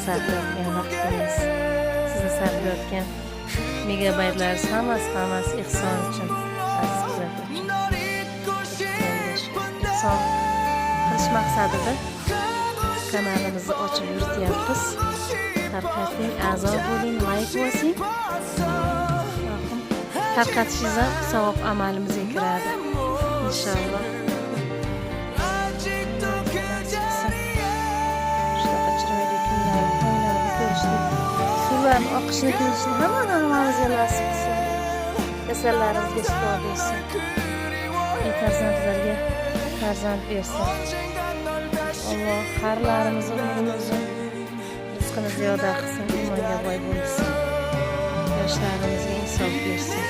sarflayotgan vaqtingiz, sizni sarflayotgan megabaytlaringiz hammasi ehson uchun, aziz kuzatuvchi. Ehson qilish maqsadida kanalimizni ochib yurityapmiz. Tarqating, a'zo bo'ling, like bosing. Tarqatishingiz ham savob amalimizga kiradi. Inshaalloh. Shunaqa chiroyli kunlar, tonglarni ko'rishdik. Suvlarni oqishini ko'rishni hammamizga nasib qilsin. Kasallarimizga shifo bersin. Farzandlarga farzand bersin. Alloh qarlarimizni umrini uzun, rizqini ziyoda qilsin, iymonga boy bo'lsin. Yoshlarimizga insof bersin.